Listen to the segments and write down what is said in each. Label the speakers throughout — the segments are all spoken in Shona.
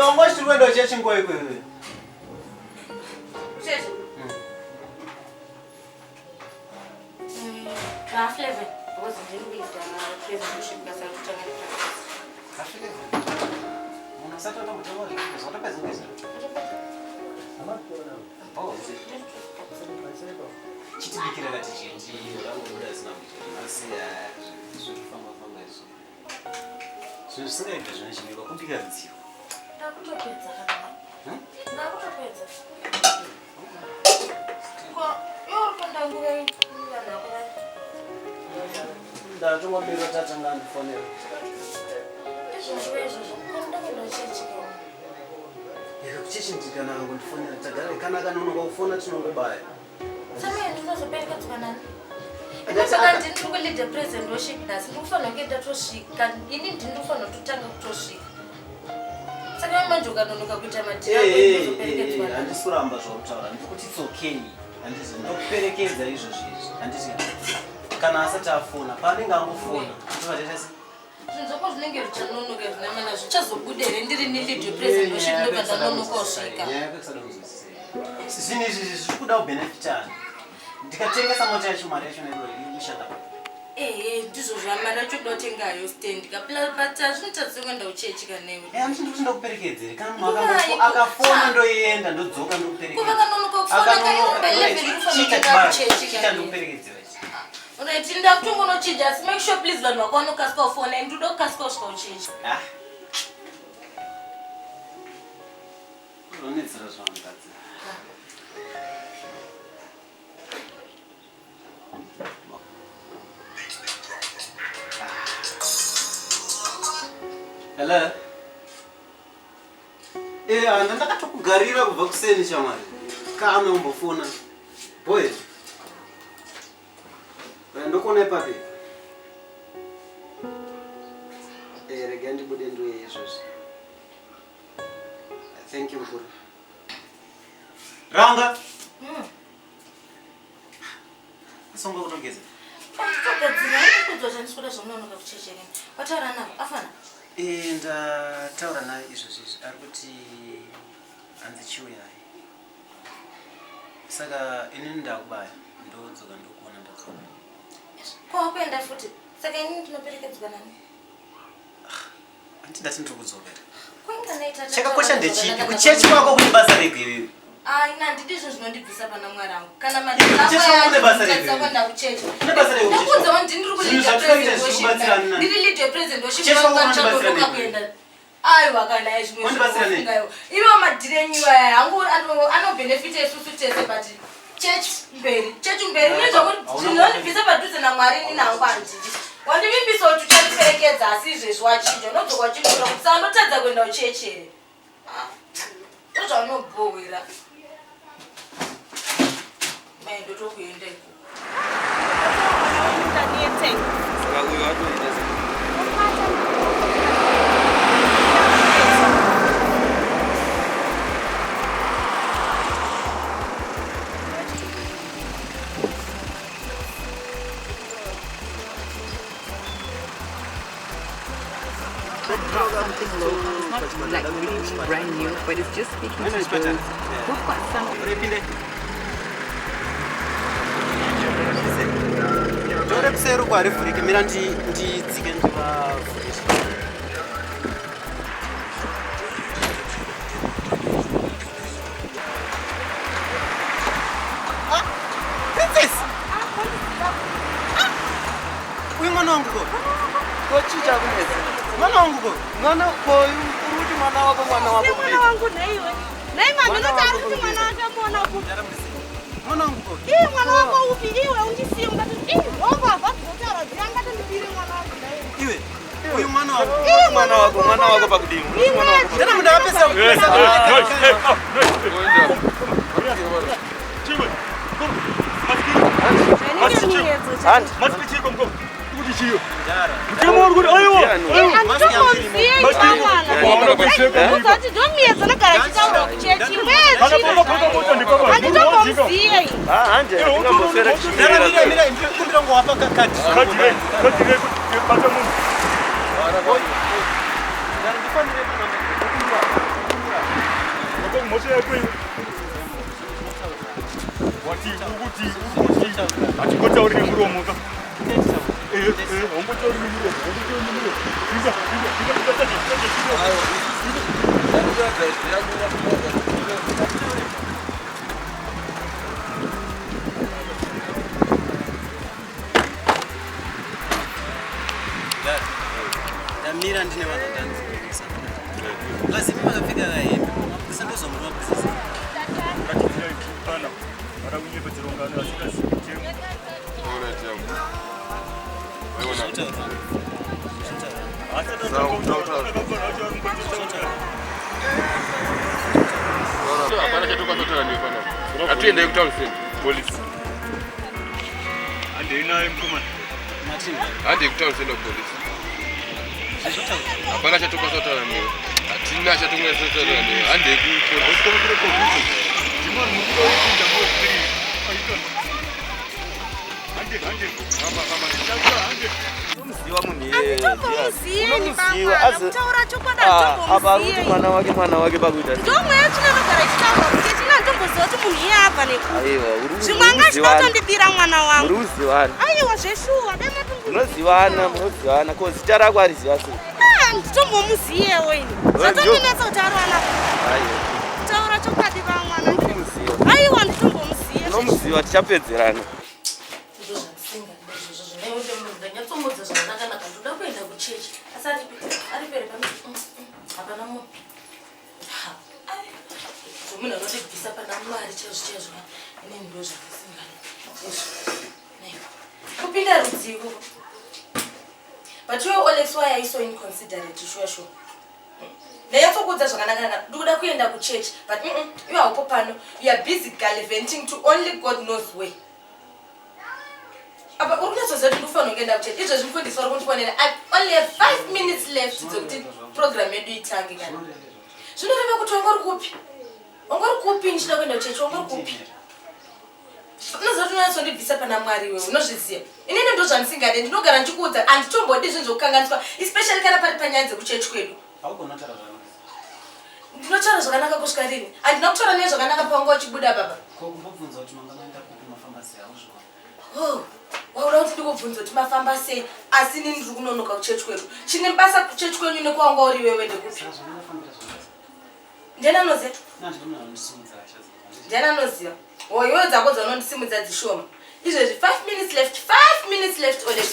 Speaker 1: wangoshi tiri kuenda uchachinguva ikweyo.
Speaker 2: Cheche. Ka-11 because ndinobida presentation kasakutanga practice.
Speaker 1: Ka-11. Munhu asatota kutanga zviro zvotopedza ngezvo. Oh, chitibikira tichiti vangobuda zina kuti masiya zvekufamba-famba izvo. Zvinhu zvisingaita zvinochineka kubika rudzivo.
Speaker 2: Ndakutopedza kana? Ndakutopedza. Iwo panda nguva yangu.
Speaker 1: Ndatomabiro tatanga ndifonera. Kuchichinjika nangu ndifonera tagara kana unoga kufona tinongobaya.
Speaker 2: Saka ndinozopereka tsanani. Saka ndinokulida present worship dasi ndikufanira kuenda tosvika. Ini ndinofanira kutotanga kutosvika. Saka manje ukanonoka kuita madhira ndinozopereka tsanani.
Speaker 1: Handisuramba zvautaura ndikuti it's okay. Handisi ndokuperekedza izvozvi. Handisi kana asati afona paanenge angofona tovatete sei
Speaker 2: zvinzoko zvinenge zvichanonoka zvinamana zvichazobudere ndiri nelead present worship ndobva ndanonoka kusvika
Speaker 1: zvinhu izvi zviri kuda kubenefitana ndikatengesa mota yacho mari yacho inoshanda
Speaker 2: ndizvo zvamari yacho kuda kutengayo stand but hazvinotadzisa kuenda kuchechi kanewe
Speaker 1: handisi kuti ndakuperekedzere kana munhu akafona ndoenda ndodzoka ndokuperekedza
Speaker 2: kuva kanonoka kufona kayopa 11 kufanira kuchechi
Speaker 1: chita ndokuperekedzera
Speaker 2: Alright, ndakutongonochinja asi make sure please vanhu vako vanokasika kufona and ndoda kukasika kusvika uchinja.
Speaker 1: Unonetsera zvaungadzi. Hello. Handa ndakatokugarira kubva kuseni shamwari. Kama umbofona. Boy. Ndokona ipapi. Rega ndibude ndoye izvozvi. Thank you mkuru. Ranga. Asonga kutongeza.
Speaker 2: Kugadzira kudzosha ndisikuda zvomunonoka kuchechera. Wataura navo afana?
Speaker 1: Ndataura naye izvozvi ari kuti hanzi chiuya. Saka inini ndakubaya ndodzoka ndokuona ndadzoka.
Speaker 2: Kwakuenda futi. Saka inini ndinoperekedzwa nani?
Speaker 1: Handidati ndiri kudzoka.
Speaker 2: Kwainganaita
Speaker 1: chakakosha ndechipi kuchechi kwako kuti basa rege ivi.
Speaker 2: Ina ndidi izvo zvinondibvisa pana mwari wangu. Kana
Speaker 1: madhirakwenda
Speaker 2: kuchechi. Ndakudza kuti ndiri kulead present worship. Ndiri lead present worship vangu kuenda. Aiwa kana izvimwe zvingayo. Ivo madhirenyu aya hangu anobenefita isusu tese but church mberi nizvo kuti zvinondibvisa padhuze namwari ini nangu handidi. Wandivimbisa kuti uchandiperekedza asi izvezvi wachinja unodzoka wachindura kuti sandotadza kuenda kuchechi here. Ndozvaunobhowera. Mai ndotokuenda iko.
Speaker 3: Saka uyu watoita sei?
Speaker 4: Something local, not like really brand new, but it's just speaking to those who've got something.
Speaker 1: Ndode kusero kwari vhurike mira ndidzike ndivavhurisa. Princess! Uyu mwana wangu ko?
Speaker 3: Kochicha kunezi.
Speaker 1: Mwana wangu ko?
Speaker 3: Mwana koyu uruti mwana wako
Speaker 5: mwana wangu naiwe. Naima ndinotari kuti mwana watamuona ku.
Speaker 1: Mwana wangu ko?
Speaker 5: Mwana wako upi iwe undisiye ungati wamba vatotara dzanga tandibire mwana wangu naiwe.
Speaker 1: Iwe. Uyu mwana wangu.
Speaker 3: Mwana wako pakudini. Mwana wako.
Speaker 1: Ndana mundu apesa kupesa.
Speaker 6: moto yako hiyo. Wati ukuti atikotaurire muromo ka. Ongotaurire muromo. Inga.
Speaker 1: Mira ndine vanhu lazima vakafika vahepa sandozomurwa precisa
Speaker 6: kana ara kunyepa tirongano asikazitemo
Speaker 7: ona jamu aiona hapana chatoka totala ni pana atuende kutown police
Speaker 6: ande inaye mkomani
Speaker 7: ande kutown police hapana chatoka totala ni atina chatoka totala ni ande kutokombre kokuto jimani mukiro yinda mo 3 aikana ande mama chakura ande
Speaker 3: Mziwa muni.
Speaker 5: Unomziwa azitaura chokwadi atombomuziye.
Speaker 3: Mwana wake pakuita.
Speaker 5: Ndomwe yatinogara chitaura kuti tinandomboziva kuti munhu iye abva nekuti.
Speaker 3: Aiwa,
Speaker 5: Zvimwe anga zvinotondibira mwana wangu.
Speaker 3: Uruzivana.
Speaker 5: Aiwa zveshuwa
Speaker 3: Munozivana ko zita rako ariziva sei?
Speaker 5: Nditombomuziyewo ini. Zvatondinetsa kuti ari ana.
Speaker 3: Aiwa.
Speaker 5: Taura chokwadi vamwana.
Speaker 3: Unomuziva.
Speaker 5: Aiwa nditombomuziye.
Speaker 3: Unomuziva tichapedzerana.
Speaker 2: kupinda rudzivo but you Alex why are you so inconsiderate sure ndeyafokudza zvakanaka ndikuda kuenda kuchurch but you are popano you are busy gallivanting to only God knows where apa urikunyatsoziva kuti ndikufanira kuenda kuchurch izvo zvimufundisi vari kundifonera I only have 5 minutes left dzokuti program yedu itange kana zvinoreva kuti wanga uri kupi ndichida kuenda kuchurch wanga uri kupi unozotonyatsondibvisa pana Mwari wewe unozviziva inini ndo zvandisingade ndinogara ndichikuudza handitombodi zvinhu zvokukanganiswa especially kana pari panyaya dzekuchechi kwedu ndinotaura zvakanaka kusvika rini handina kutaura naye zvakanaka pawanga uchibuda baba wauda kuti ndikubvunza kuti mafamba sei asi nini ndiri kunonoka kuchechi kwedu chine basa kuchechi kwenyu nekwawanga uri wewe ndekupi ndiananoziva iwewe dzako dzaunondisimudza dzishoma izvezvi 5 minutes left Olex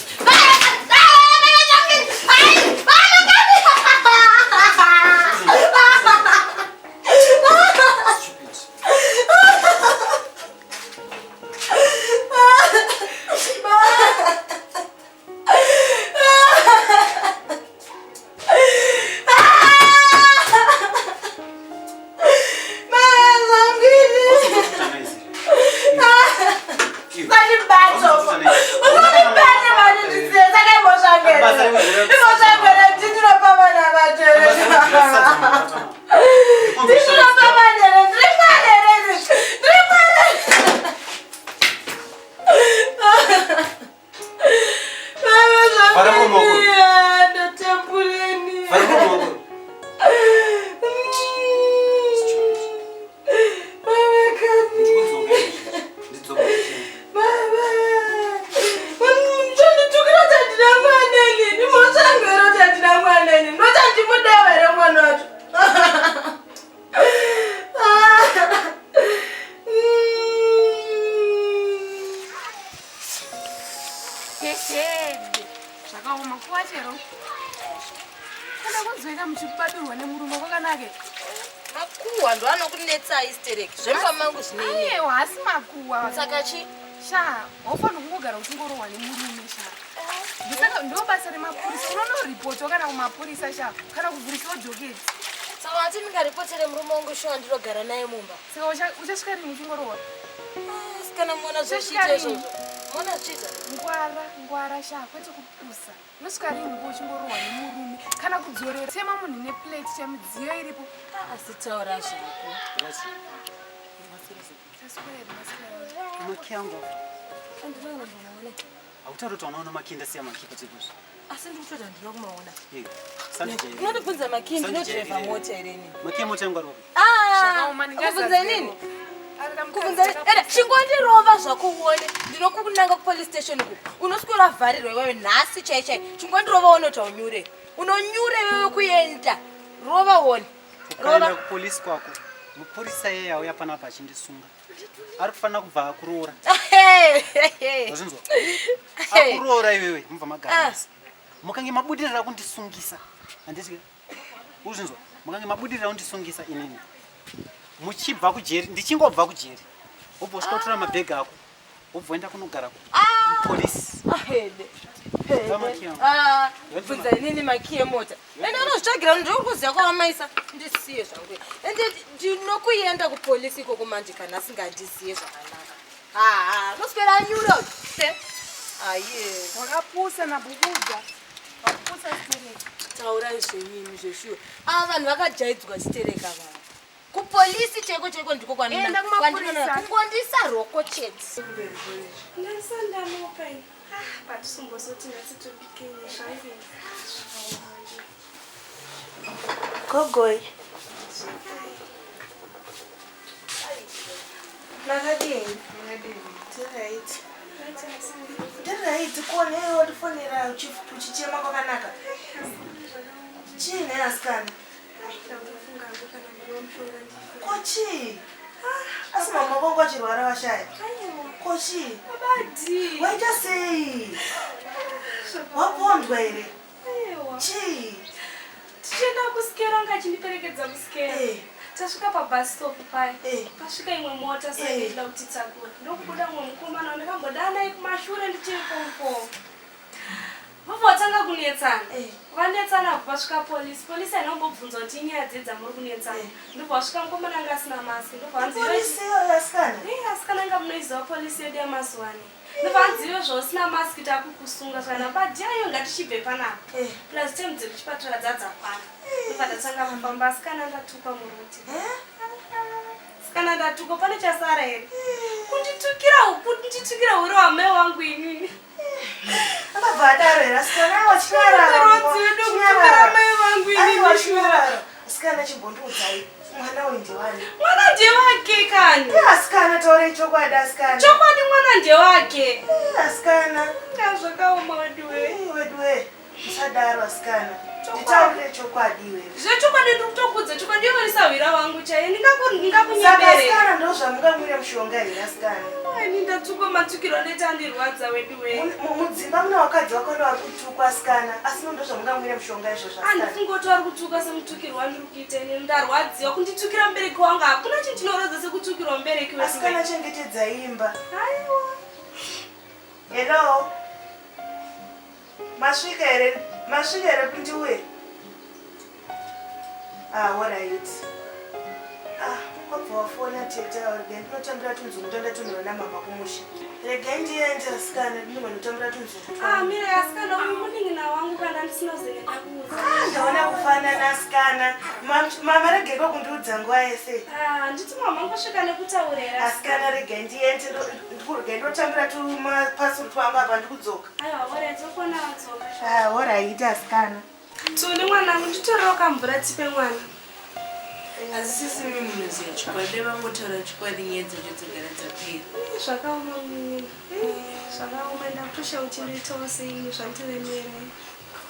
Speaker 2: makuwa ndo anokunetsa isterek zvembamangu zvinei
Speaker 5: aiwa hasi makuwa
Speaker 2: saka chi
Speaker 5: sha haufanira kungogara uchingorohwa nemurume sha ndisaka ndo basa remapurisa unonoripotwa kana kumapurisa sha kana kuvhurisawo joketi
Speaker 2: saka wati ndingaripotere murume wangu shuwa ndinogara naye mumba
Speaker 5: saka uchasvika rini uchingorohwa
Speaker 2: kana muona zvichiita izvozvo muona zvichiita
Speaker 5: ngwara sha kwete kupusa unosvika rini ngo uchingorohwa nemurume kana kudzorera sema munhu neplate chamidziyo iripo
Speaker 2: asi taura zvako
Speaker 1: makyango hautauri kuti wanaona makinda siya makipa chekuzi
Speaker 2: Asi ndikutoda ndinokumaona.
Speaker 1: Sandije.
Speaker 2: Unotobvunza Maki ndinodriver mota ereni.
Speaker 1: Maki mota ngwaro.
Speaker 2: Kubvunza nini? Kubvunza chingondirova zvakuone ndinokunanga kupolice station uku. Unoswera vharirwe wewe nhasi chaichai. Chingondirova unoti unyure. Unonyure wewe kuenda. Rova wone.
Speaker 1: Rova police kwako. Mupolisa yeye auya panapa achindisunga. Ari kufanira kubva akuroora. Wazvinzwa? Akuroora iwewe mubva magarasi. Mukange mabudirira kundisungisa. Handiti uzvinzwa? Mukange mabudirira kundisungisa inini. Muchibva kujeri, ndichingobva kujeri. Ubva usikotora mabhegi ako. Ubva uenda kunogara police.
Speaker 2: Bvunza nini Maki yemota. Ende unozvitsvagira ndikuziva kwavamaisa ndisiye zvangu. Ende ndinokuenda kupolisi ikoko manje kana asingandiziye zvakanaka. Noswera anyura. Aye.
Speaker 5: Wakapusa nabubuza. Wakapusa chitereka.
Speaker 2: Taurai zvenyini zveshuwa. Ava vanhu vakajaidzwa chitereka vanhu. Kupolisi cheko ndiko kwandinoona kungondisa roko chete.
Speaker 5: Ndasanda mopai. But sumbosoti ngatitobikeni zvangu.
Speaker 8: Gogoy. Nakadini. Right. Right, kuone watufonera uchichema kwakanaka. Chini askana. Kochi. Asima mabongo achirwara washaya. Kochi.
Speaker 5: Abadi.
Speaker 8: Waita sei. Wapondwa ere. Chi.
Speaker 5: Tichenda kusikera ngachiniperekedza kusikera. Tasvika pabus stop paya. Pasvika imwe mota saka ndida kuti tsakura. Ndokubuda mumwe mukomana wandakamboda naye kumashure ndichiri pompo. Vovotanga kunetsana. Vanetsana vasvika polisi. Polisi anombobvunza kuti inyaya dzedza muri kunetsana. Ndobva vasvika mukomana anga asina maski. Ndobva vanziva.
Speaker 8: Polisi yaskana.
Speaker 5: Askana anga munoiziva polisi yedu yamazuva ano. Ndobva vanziva zvausina maski takukusunga kana badiyayo ngatichibve panapa. Plus time dzekuchipatara dzadzakwana. Ndobva ndatanga kufamba askana ndatukwa muruti. Askana ndatukwa pane chasara here. Kunditukira uri wamai wangu inini.
Speaker 8: Akabvadaro askana wachinyarara. Askana chimbondiudzai mwana uyu ndewani.
Speaker 5: Mwana ndewake kani.
Speaker 8: Askana taure chokwadi askana.
Speaker 5: Chokwadi mwana ndewake.
Speaker 8: Askana.
Speaker 5: Ngazvakaoma weduwe.
Speaker 8: Weduwe. Musadaro askana. Nditaurire chokwadi iwe.
Speaker 5: Zvechokwadi ndikutokudza chokwadi iwe risawira wangu chaiye ndingakunyebere.
Speaker 8: Saka askana ndozvamungamwira mushonga here askana.
Speaker 5: Ini ndatukwa matukiro ndetandirwadza weduwe.
Speaker 8: Mudzimba muna wakadzi wako vari kutukwa askana asi ndozvamungamwira mushonga izvozvo askana.
Speaker 5: Handifungoti vari kutukwa semutukirwa wandiri kuita ini ndarwadziwa kunditukira mubereki wangu hakuna chinhu chinorodza sekutukirwa mubereki wedu.
Speaker 8: Askana chengetedza imba.
Speaker 5: Aiwa.
Speaker 8: Hello. Masvika here kundiwe. What are you? Wabva wafona tete rega ndinotambira tunzungu tanda tunhora mama kumusha. Rega ndiende askana ndinotambira tunzungu.
Speaker 5: Mira askana uyu munin'ina wangu kana ndisina zvinenge ndakuudza.
Speaker 8: Ndaona kufanana askana. Mama regeko kundiudza nguva yese.
Speaker 5: Nditi mama ngosvika nekutaurira.
Speaker 8: Askana rega ndiende ndikurega ndotambira tumapasuri twangu apa ndikudzoka.
Speaker 5: Aiwa oredzokona wadzoka.
Speaker 8: Alright askana.
Speaker 5: Tuni mwanangu nditoriwo kamvura tipe mwana.
Speaker 9: Asi sisi mimi munoziva chikwadi vangotaura chikwadi nyaya dzacho dzogara dzapera.
Speaker 5: Zvakaoma mimi. Zvakaoma ndakutosha kuti nditowo sei zvandiremere.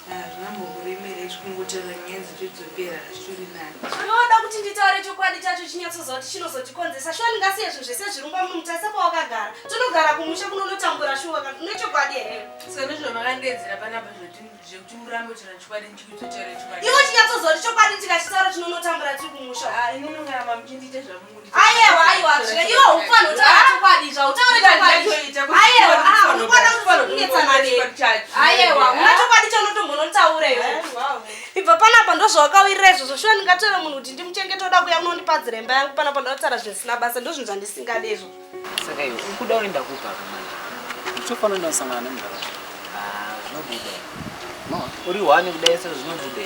Speaker 9: Zvinambokuremera ichi kungotaura nyaya dzacho dzopera zvitori nani.
Speaker 5: Zvinoda kuti nditaure chokwadi chacho chinyatsoziva kuti chinozotikonzesa. Shuwa ndingasiye zvinhu zvese zvirungwa mumutsa sepa wakagara. Tinogara kumusha kunonotambura shuwa nechokwadi here.
Speaker 9: Saka ndizvo makandedzera panapa zvekuti murambe kutaura chikwadi ndichikutotaura chikwadi.
Speaker 5: Iwo chinyatsoziva kuti chokwadi tikachitaura tinonotambura tiri kumusha.
Speaker 9: Inini mungaramba muchindiita zvamunguti.
Speaker 5: Aiwa iwo ufana kutaura chokwadi zvautaure chokwadi. Aiwa unokwana kunetsana newe. Aiwa una chokwadi chaunotombonotaura iwe. Ibva panapa ndozvawakawirira izvozvo. Shuwa ndingatora munhu kuti ndimuchengete oda kuya munondipadza imba yangu panapa ndotaura zvisina basa ndozvinhu zvandisingade izvo.
Speaker 10: Saka iwe ukuda uenda kupa kumanje.
Speaker 1: Uchofanira ndosangana nemunharaunda.
Speaker 10: Zvinobuda. No, uri wani kudai saka zvinobuda.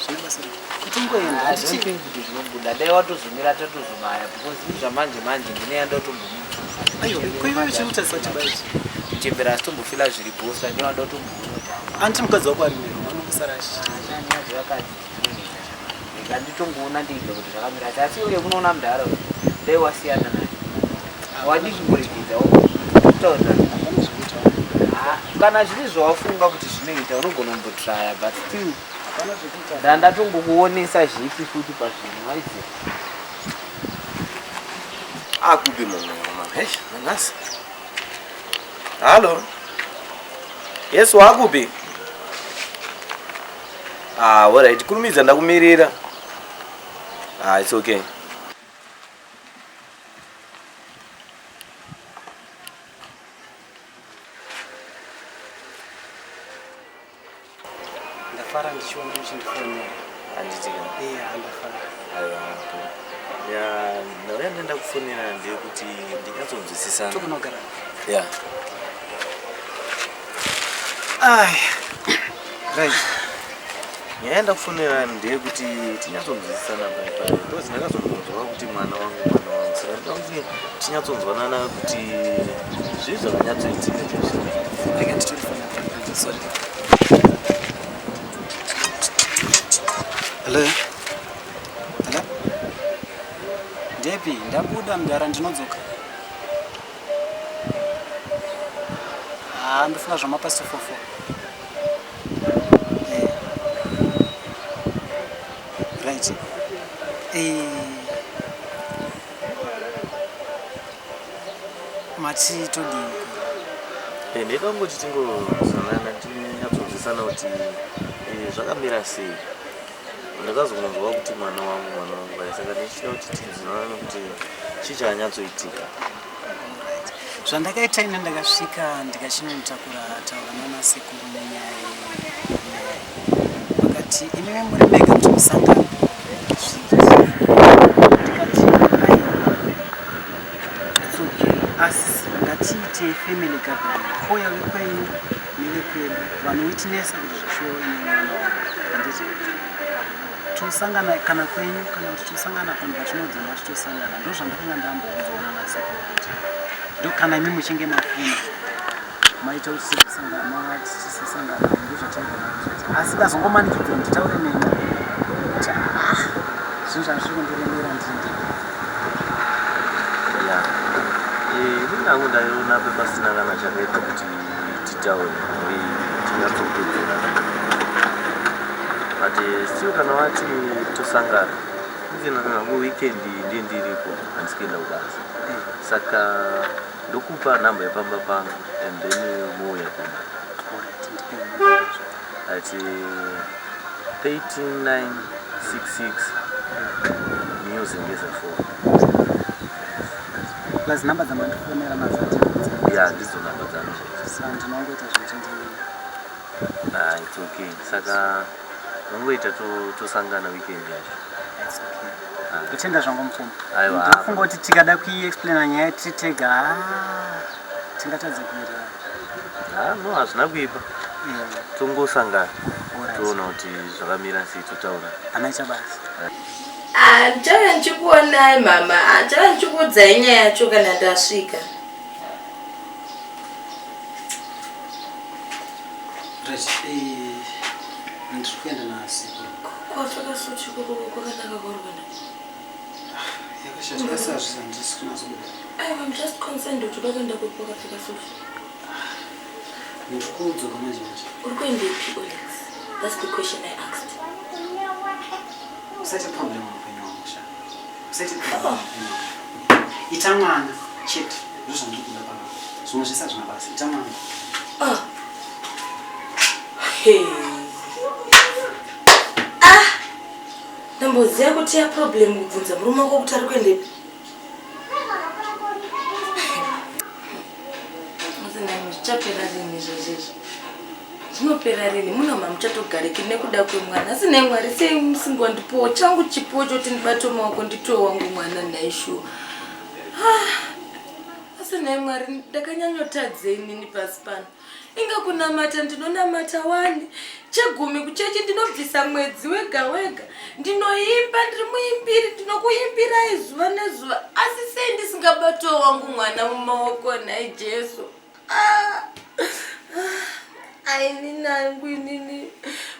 Speaker 1: Zvinobasira. Kutongoenda
Speaker 10: ndichiti zvinobuda. Dai watozomira tatozomaya because zvamanje ndine ndotombomuka.
Speaker 1: Aiwa, kuiva chiuta sachi baichi.
Speaker 10: Kuchembera stombofila zviri bosa ndinoda kutombomuka.
Speaker 1: anti mukadzi wako ari mero anokusarashi
Speaker 10: Chanyadzo yakati nditongoona ndiide kuti zvakamira sei asi uye kunoona mudhara dai wasiyana naye wadi kumburidza taura kana zviri zvawafunga kuti zvinoita unogona kumbotraya but still ndandatongokuonesa zvipi futi pazvinhu waiziva
Speaker 3: akubi mumwe mamhesh nanasi halo yes wakubi alright kurumidza ndakumirira it's okay
Speaker 1: ndafara ndichiona muchindifonera
Speaker 3: handitika
Speaker 1: handafara
Speaker 3: ndauya ndenda kufonera ndeyekuti ndinyatsonzwisisana
Speaker 1: tokunogara
Speaker 3: ya
Speaker 1: right
Speaker 3: nyaya ndakufonera ndeyekuti tinyatsonzwisisana paipai because ndakazongonzwa kuti mwana wangu saka ndida kuti tinyatsonzwanana kuti zvii zvakanyatsoitika
Speaker 1: sorry hello ndepi ndabuda mudhara ndinodzoka ndofuna zvamapasi 44 right mati todini
Speaker 3: ndida kungoti tingozanana tinyatsonzwisana kuti zvakamira sei ndakazongonzwa kuti mwana wangu saka ndichida kuti tinzwanane kuti chii chakanyatsoitika
Speaker 1: zvandakaita ine ndakasvika ndikachinomutakura taura nanasekuru nenyaya vakati imimi muri mega kuti musangana asi ngatiite family gathering koya wekwenyu nevekwedu vanowitnesa kuti zvashuwa ine mwana wangu handiti tosangana kana kwenyu kana kuti tosangana panhu patinodzima titosangana ndo zvandakanga ndambozoona nasekuru kuti ndo kana imi muchinge mafuna maita kuti tisasangana ndozvataigona asi kazongomanikidza nditaure nemi kuti zvinhu zvazviri kundiremera ndindi
Speaker 3: ndinangu ndaiona pepasina kana chakaita kuti titaure tinyatsopedzera but still kana wati tosangana nzinanangu weekend ndindiripo handisikuenda kubasa saka ndokupa namba yapamba pangu and then mouya kuna ati 13966 muzengeza 4
Speaker 1: plus namba dzamandifonera mazati
Speaker 3: ya ndidzo namba dzangu
Speaker 1: ndinongoita zvekuti
Speaker 3: it's okay saka nongoita tosangana weekend yacho
Speaker 1: kutenda zvangu mupfuma
Speaker 3: aiwa
Speaker 1: ndofunga kuti tikada kuiexplaina nyaya titega tingatadze kumirira
Speaker 3: no hazvina kuipa tongosangana toona kuti zvakamira sei totaura
Speaker 1: hana chabasa
Speaker 2: ndichauya ndichikuonai mama ndichauya ndichikuudzai nyaya yacho kana ndasvika
Speaker 1: ndiri kuenda nasi
Speaker 2: kwakanaka kwarukwenda I'm just concerned kuti uda kuenda kupi wakapfeka sushi
Speaker 1: ndiri kudzoka manje manje
Speaker 2: uri kuendepi Olex? That's the question I asked.
Speaker 1: Usaite problem mupenyu wangu sha usaite problem ita mwana chete ndozvandiri kuda pano zvimwe zvese hazvina basa ita mwana
Speaker 2: ndamboziva kuti ya problem kubvunza murume wako kuti ari kuendepi zvichapera rini izvozvezvo zvinopera rini munoma muchatogariki nekuda kwemwana asi naye Mwari sei musingondipowo changu chipo choti ndibate maoko nditowe wangu mwana naishuwa asi naye Mwari ndakanyanyotadzei nini pasi pano inga kunamata ndinonamata wani chegumi kuchechi ndinobvisa mwedzi wega wega ndinoimba ndiri muimbiri ndinokuimbirai zuva nezuva asi sei ndisingabatowo wangu mwana mumaoko naye Jesu
Speaker 9: Ainini inini.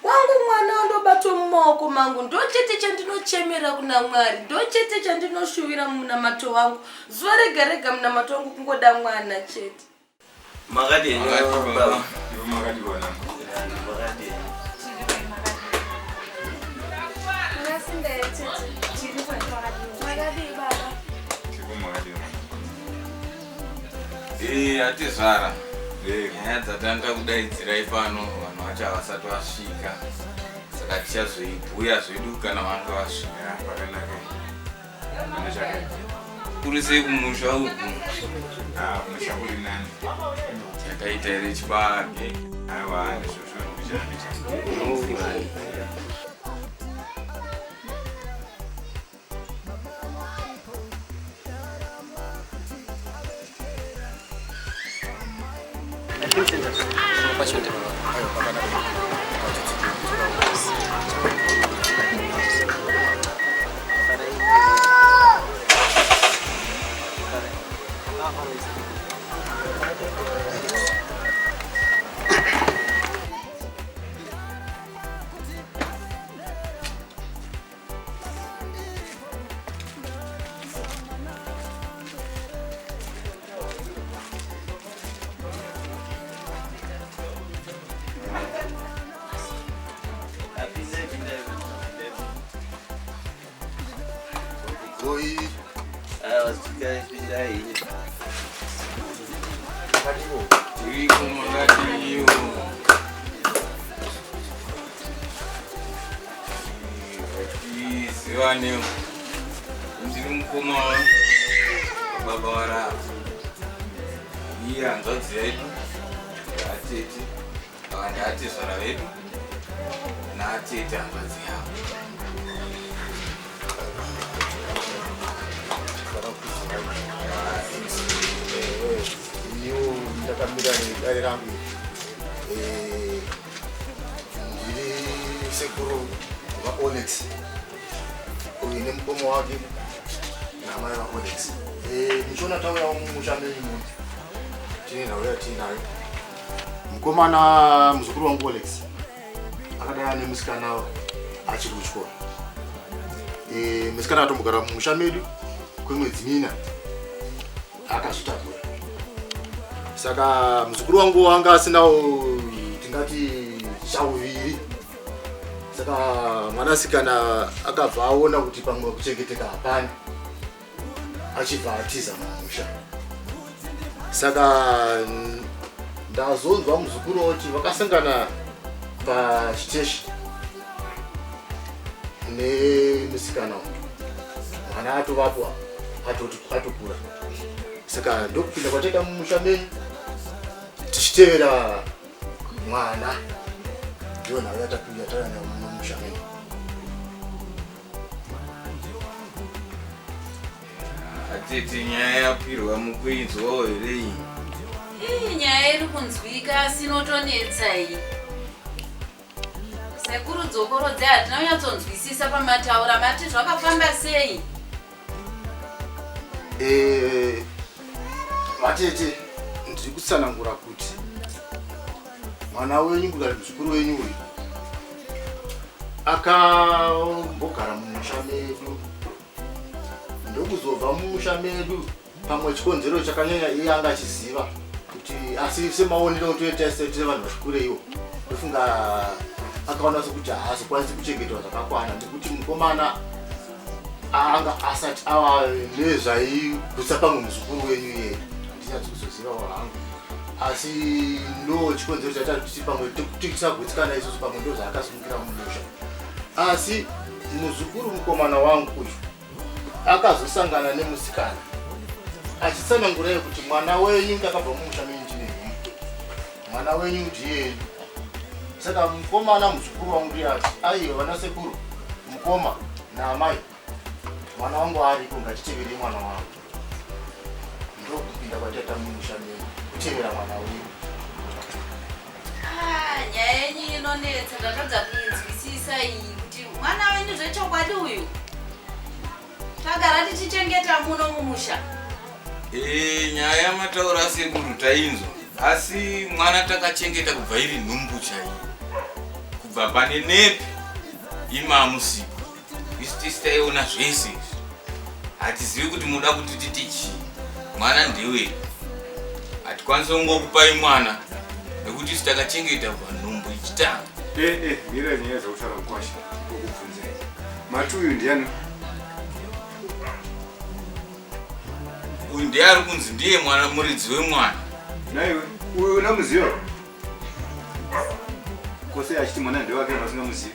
Speaker 9: Wangu mwana andobatwa mumaoko mangu ndochete chandinochemera kuna Mwari. Ndochete chandinoshuvira munamato wangu. Zuva rega rega munamato wangu kungoda mwana chete.
Speaker 3: Makadi baba.
Speaker 6: Makadi bwana.
Speaker 3: Makadi.
Speaker 7: Ati Zara. Nyaya dzatanga kudaidzira ipano vanhu vacho havasati vasvika. Saka tichazoibhuya zvedu kana vanhu vasvika.
Speaker 6: Pakanaka.
Speaker 7: Kuri sei kumusha uku?
Speaker 6: Musha kuri nani?
Speaker 7: Chakaita here chibage.
Speaker 6: Aiwa, ndizvo
Speaker 3: Oi. Was guys pindai. Kadibo.
Speaker 7: Iko Makadi. Siwane. Ndiri mukoma baba wara. Iya nzodzi yedu. Atete. Vandati Zara vedu. Na atete hanzvadzi yavo.
Speaker 11: Ndakamira nedare rangu ndiri sekuru vaOnex uyu nemukoma wake namai vaOnex. Ndichiona taurawo mumusha menyu tine nhau yatiinayo. Mukomana muzukuru wangu Olex akadai ane musikana achiri kuchikora. Musikana atombogara mumusha medu kwemwedzi mina akazvitakura. Saka muzukuru wangu wanga asinawo tingati chauviri. Saka mwanasikana akabva aona kuti pamwe kuchengeteka hapana, achibva atiza mumusha. Saka ndazonzwa muzukuru kuti vakasangana pachiteshi nemusikana mwana atovapo atokura. Saka ndokupinda kwataita mumusha menyu tichitevera mwana ndiyo nhau yatapinda taana mumusha menyu.
Speaker 7: Atete nyaya yapirwa mukuinzwawo here iyi?
Speaker 2: Nyaya iri kunzwika asi inotonetsa iyi. Sekuru dzokorodze hatina kunyatsonzwisisa pamataura mati zvakafamba sei?
Speaker 11: Vatete ndiri kutsanangura kuti mwana wenyu kudari muzukuru wenyu uyu akambogara mumusha medu. Ndokuzobva mumusha medu pamwe chikonzero chakanyanya iye anga achiziva kuti asi semaonero toita tiri vanhu vazvikureiwo ndofunga akaona sekuti haazokwanisi kuchengetwa zvakakwana nekuti mukomana anga asati ava nezvaigutsa pamwe muzukuru wenyu iye. Handinatsi kuzoziva wangu asi ndo chikonzero chaita kuti pamwe tisagutsikana isusu pamwe ndo zvaakasimukira mumusha. Asi muzukuru mukomana wangu uyu akazosangana nemusikana achitsanangurai kuti mwana wenyu ndakabva mumusha menyu ndine mwana wenyu ndiye. Saka mukomana muzukuru wangu ndiye ati aiwa vana sekuru mukoma naamai mwana wangu ariko ngatitevere mwana wangu. Ndokupinda kwataita mumusha menyu kutevera mwana wenyu.
Speaker 2: Nyaya yenyu inonetsa ndatadza kuinzwisisa iyi kuti mwana wenyu zvechokwadi uyu tagara tichichengeta muno mumusha.
Speaker 7: Nyaya yamataura sekuru tainzwa Asi mwana takachengeta kubva iri nhumbu chaiyo. Kubva pane nepi imamusiku. Isi taiona zvese. Hatizivi kuti muda kuti titichi. Mwana ndewe. Hatikwanisi kungokupai mwana. Nekuti isi takachengeta kubva nhumbu ichitanga.
Speaker 6: Mira nyaya dzakutaura kwasha. Kokubvunzai. Mati uyu ndiani?
Speaker 7: Uyu ndiye ari kunzi ndiye mwana muridzi wemwana.
Speaker 6: Naiwe, uyu unomuziva? Kose achiti mwana ndewake vasingamuzivi.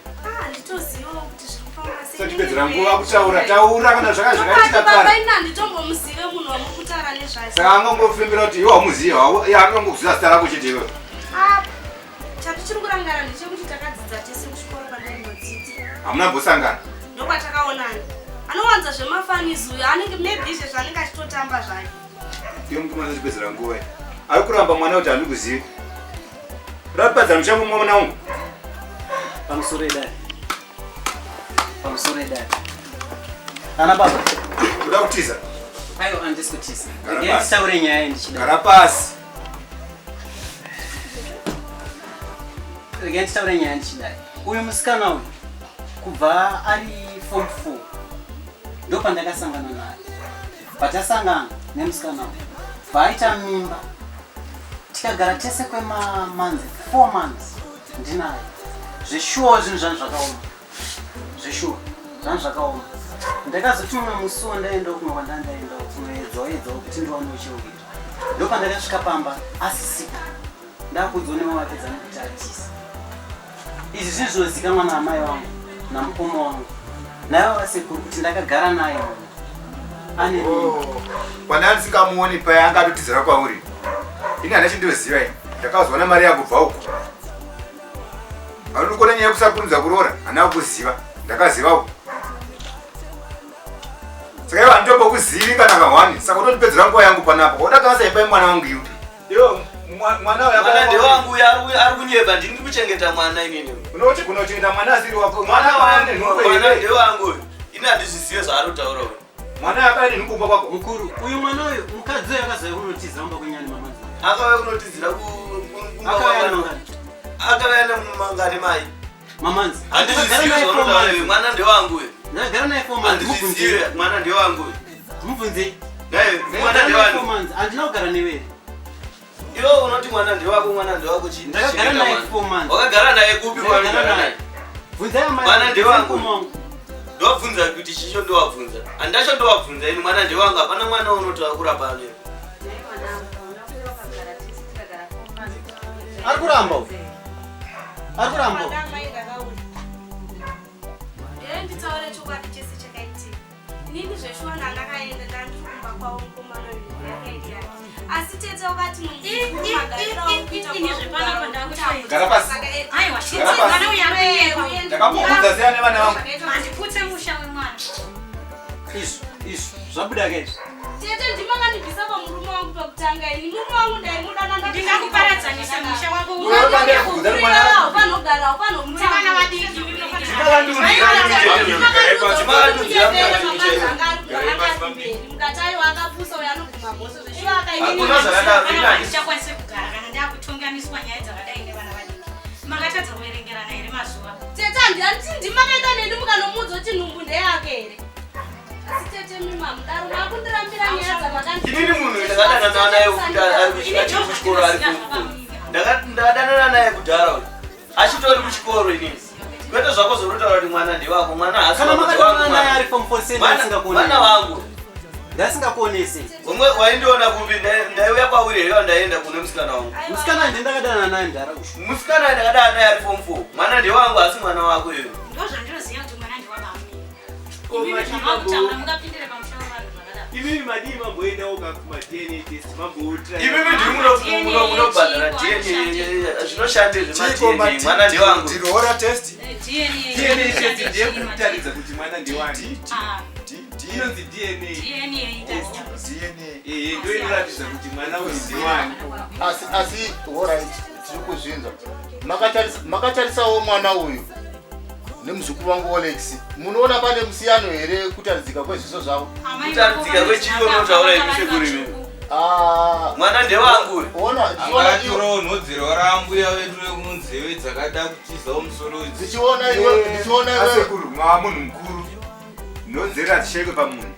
Speaker 5: Nditoziva kuti zvirikufamba sei.
Speaker 6: Sachipedzera nguva kutaura, taura kana zvakaitika kare.
Speaker 5: Baba ina nditombomuzive munhu wamukutaura nezvazvo.
Speaker 6: Saka angangofembera kuti iwe wamuziva, akangokuziva zita rako chete iwe.
Speaker 5: Chatichiri kurangara ndechekuti takadzidza tese kuchikoro kwandaimbodzi.
Speaker 6: Hamuna mbosangana?
Speaker 5: Ndokwatakaonana. Anowanza zvemafanizo uyo anenge maybe izvo zvanenge achitotamba zvake.
Speaker 6: Iyo mtu mwana chipedzera nguva. Ari kuramba mwana kuti handikuzivi. Rapadza muchango mwana wangu.
Speaker 1: Pamusoro edare. Pamusoro edare. Ana baba.
Speaker 6: Uda kutiza?
Speaker 1: Aiwa handisi kutiza. Nditaure nyaya ndichida.
Speaker 6: Gara pasi.
Speaker 1: Nditaure nyaya ndichida. Uyu musikana uyu kubva ari form 4 ndopandakasangana naye. Patasangana nemusikana uyu vaita mimba. Tikagara tese kwemamanzi 4 months ndinaye. Zveshuwa zvinhu zvangu zvakaoma. Zveshuwa zvangu zvakaoma. Ndakazoti mumwe musi ndaenda kumwe kwandandaenda kunoedzwa kuti ndiwane uchiuira. Ndopandakasvika pamba asisipa. Ndakudzona wapedza nekuti atisi. Izvi zvinhu zvinozikanwa naamai vangu namukoma wangu. Naye vasekuru kuti ndakagara naye. Ane
Speaker 6: Pana ndisingamuoni paya angatotizira kwauri. Ini hana chindoziva ini. Ndakazwana mari yako kubva uko. Arikona nyaya kusakurudza kuroora, hana kuziva. Ndakaziva uko. Saka iwe handitombokuzivi kana kahwani. Saka utondipedzera nguva yangu panapa. Uda kasaipai mwana wangu iwe. Iwo mwana uyu
Speaker 3: mwana ndewangu ari kunyeba ndini kuchengeta mwana inini.
Speaker 6: Unoti kunochengeta mwana asiri wako. Mwana wane nhumbu
Speaker 3: ine. Mwana ndewangu. Ini handizvizive zvaari kutaura uyu.
Speaker 6: Mwana yakadi nhumbu kwako.
Speaker 1: Mukuru, uyu mwana uyu mukadzi akazauya kunotiza umba kwenyani mamanzi.
Speaker 3: Akauya kunotizira akauya nemangani mai.
Speaker 1: Mamanzi.
Speaker 3: Handizvizive zvaunoti mwana ndewangu uyu.
Speaker 1: Ndagara naye 4 months.
Speaker 3: Handizvizive mwana ndewangu uyu.
Speaker 1: Mubvunze.
Speaker 3: Mwana ndewangu.
Speaker 1: Handina kugara newe.
Speaker 3: Iwo unoti mwana ndewako mwana ndewako chini.
Speaker 1: Ndakagara naye 4 months.
Speaker 3: Wakagara naye kupi kwakagara naye?
Speaker 1: Bvunza mai.
Speaker 3: Mwana ndewangu. Ndowabvunza kuti chisho ndowabvunza. Handacho ndowabvunza ini mwana ndewangu hapana mwana unoti wakurapa ane.
Speaker 1: Ari kuramba uyu. Ari kuramba uyu.
Speaker 5: Nditaure chokwadi chese chakaitika. Inini zveshuwa ndandakaenda ndandikumba kwawo mukomana uyu yakaidi yake. Asi tete wakati
Speaker 6: Gara pasi. Ndakambobvunza ziyani nevana vangu.
Speaker 5: Mandiputse musha wemwana.
Speaker 1: Izvo zvabuda kaizvo.
Speaker 5: Tete ndimangandibvisa pamurume wangu pekutanga ini. Murume wangu ndaimudana
Speaker 2: ndingakuparadzanisa musha wako.
Speaker 5: Upanogara upanomutana
Speaker 2: vadiki.
Speaker 5: Mukatayi wakapusa uyo anoguma bhoso
Speaker 2: zvechivakaichakwanise kugara kana ndakutonganiswa nyaya dzakadai nevana vadiki. Makatadza kuverengerana here mazuva.
Speaker 5: Tete handiti ndimakaita neni mukanomudza kuti nhumbu ndeyake here. Asi tete mimamudaro makundirambira nyaya dzamakanzi.
Speaker 3: Inini munhu ndakadanana naye kuti ari kuchikoro ari ndakadanana naye kudhara uyu. Achitori kuchikoro inini. Kwete zvako zvotaura kuti mwana ndewako, mwana hasi mwana wangu.
Speaker 1: Ndasingakuonese.
Speaker 3: Umwe waindiona kupi ndaiuya kwauri here ndaenda kune musikana wangu.
Speaker 1: Musikana ndakadana naye ndara ushu.
Speaker 3: Musikana ndakadana naye ari form 4. Mwana ndewangu asi mwana wako iwe.
Speaker 2: Ndozvandinoziva kuti mwana ndewababa.
Speaker 3: Imimi madii mamboendawo kuma-DNA test mamboutira. Imimi ndiri munobhadhara DNA zvinoshande zvema-DNA mwana ndewangu.
Speaker 6: Tiroora test.
Speaker 3: DNA test ndeyekutaridza kuti mwana ndewani. Inonzi DNA. Ndio inoratidza kuti mwana uyu ndewani.
Speaker 11: Asi alright tiri kuzvinza. Makatarisawo mwana uyu nemuzukuru wangu Olex. Munoona pane musiyano here kutaridzika kwezviso zvavo?
Speaker 3: Kutaridzika kwechivo unotaura ikusekuru imimi.
Speaker 12: Mwana ndewangu.
Speaker 11: Ona,
Speaker 7: Angatiro nodzero rambuya vedu vekunzeve dzakada kutiza umusoro.
Speaker 11: Zichiona iwe, zichiona iwe.
Speaker 6: Asekuru, munhu mukuru. Nodzera zisheke pamunhu.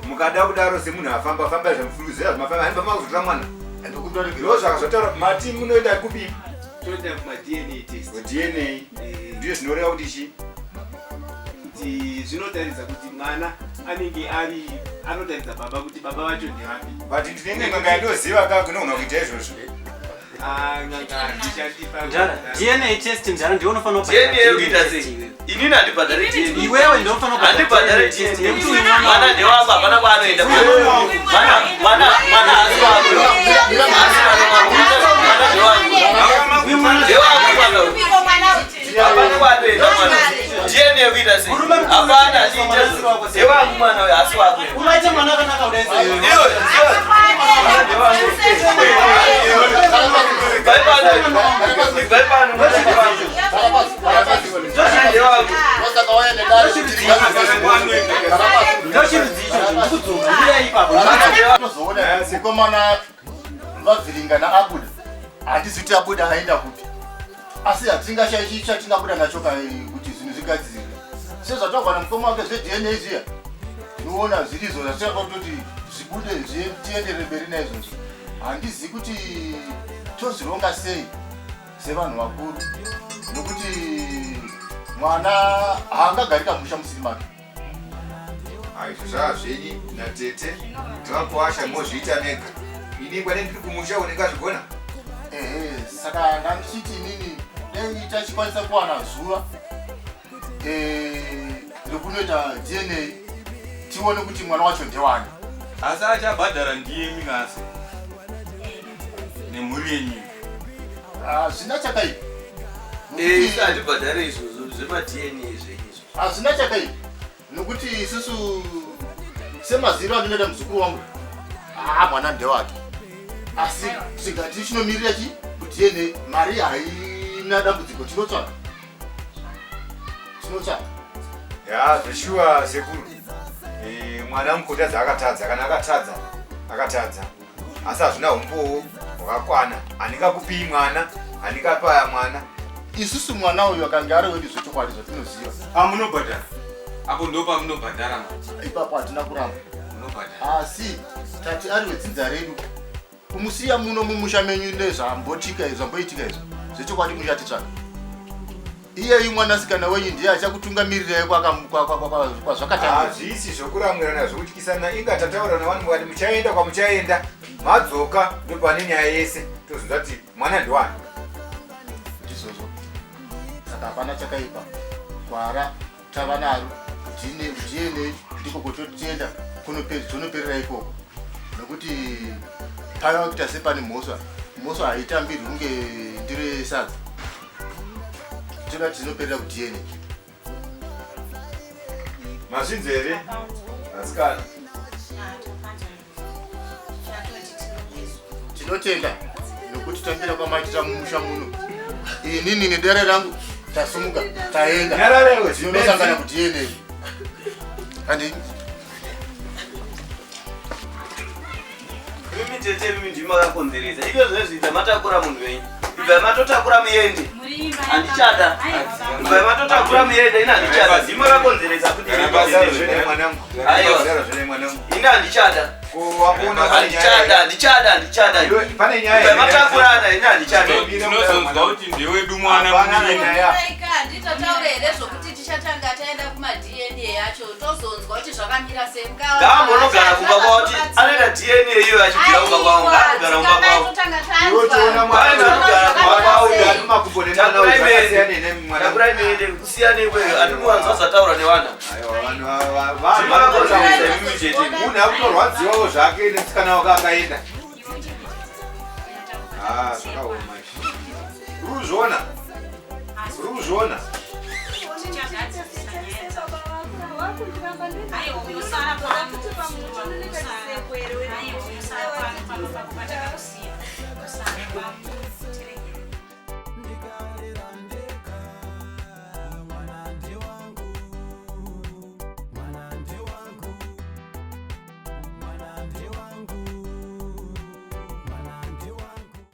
Speaker 6: Mukada kudaro semunhu afamba famba zvamufuruzira zvamafamba hamba makuzotora mwana. Ndiro zvakazotaura mati munoenda kupi?
Speaker 13: Toenda kuma DNA test.
Speaker 6: DNA ndiyo zvinoreva kuti chi?
Speaker 13: Kuti zvinotaridza kuti mwana anenge ari anotaridza baba kuti baba vacho ndevapi.
Speaker 6: But ndinenge nganga ndoziva kakunogona kuita izvozvo.
Speaker 1: DNA test njara ndiyo unofanira
Speaker 12: DNA kuita sei? Inini handibhadhari DNA.
Speaker 1: Iwewe ndiyo unofanira kubhadhara.
Speaker 12: Handibhadhari DNA. Mwana ndewangu hapana kwaanoenda. Mwana asi wako. Mwana ndewangu. Hapana kwaanoenda mwana. DNA kuita sei? Hapana ndewangu mwana uyo asi wako.
Speaker 1: Umaita mwana akanaka kudai sei?
Speaker 11: Sekomana vavhiringana abuda handiziti abuda aenda kupi asi hatingashaisha tingabuda nacho kuti zvinhu zvigadzirire sezvatagwana mukoma wake zvedna zviya noona zvirizo zvatingatoti zvibude tiendere mberi naizvozvo handizivi kuti tozvironga sei sevanhu vakuru nokuti mwana haangagarika musha musiri make.
Speaker 6: Izvo zvava zvenyu natete tavakuasha mozviita nega. Ini kwane ndiri kumusha unenge azvigona.
Speaker 11: Saka ndandichiti inini dai tachikwanisa kuwana zuva rekunoita DNA tione kuti mwana wacho ndewani.
Speaker 7: Asi achabhadhara ndiyemi ngasi nemhuri yenyu.
Speaker 11: Hazvina chakaipa.
Speaker 12: Handibhadhari izvozvo zvema-DNA zveizvo.
Speaker 11: Hazvina chakaipa nokuti isusu semaziro andinoita muzukuru wangu mwana ndewake asi zvingati chinomirira chi kuti ene mari haina dambudziko tinotsvaka
Speaker 6: ya zveshuwa sekuru mwana mukotadza akatadza kana akatadza asi hazvina umbowo hwakakwana handingakupi mwana handingapaya mwana
Speaker 11: isusu mwana uyu akanga ari wedu zvechokwadi zvatinoziva
Speaker 7: munobhadhara apo ndo pamunobhadhara
Speaker 11: ipapo hatina kuramba asi tati ari wedzinza redu kumusiya muno mumusha menyu nezvamboitika izvo zvechokwadi muchatitsvaka iyeyu mwanasikana wenyu ndiye achakutungamirirai kwazvakatanga.
Speaker 6: Hazvisi zvokuramwirana zvokutyisana inga tataura navanhu vati muchaenda kwamuchaenda madzoka ndopane nyaya yese toziva kuti mwana ndiwani
Speaker 11: ndizvozvo. Saka hapana chakaipa kwara tava naro tienei ndiko kwototienda kunoperera ikoko nokuti paiva kuita sepane mhosva haitambirwi kunge ndiro yesadza toda tinoperera kudna
Speaker 6: mazvinzi here asikana
Speaker 11: tinotenda nokuti tapera kwamaitira mumusha muno inini nedare rangu tasumuka taenda tinosangana kudna andi
Speaker 12: mimi tete mimi ndimakakonzeresa ivyo zvezvita matakura munhu wenyu ibva matotakura muende handichada ibva matotakura muende ina handichada ndimakakonzeresa kuti ina handichada handichada ibva matakurana ina handichada
Speaker 7: tinozonzwa kuti ndewedu mwana
Speaker 2: nditotaura here zvokuti tichatanga taenda kuma-DNA yacho tozonzwa kuti zvakamira sei
Speaker 12: ngaambonogara kumba kwavo kuti anoita DNA iyo achibvira kumba kwavo ngaanogara kumba kwavo takurai meende kusiyana ikweyo handikuwanzwa zvataura nevanhu
Speaker 6: munhu akutorwadziwawo zvake nemusikana wake akaenda zvakaoma ruzvona
Speaker 5: Aiwa,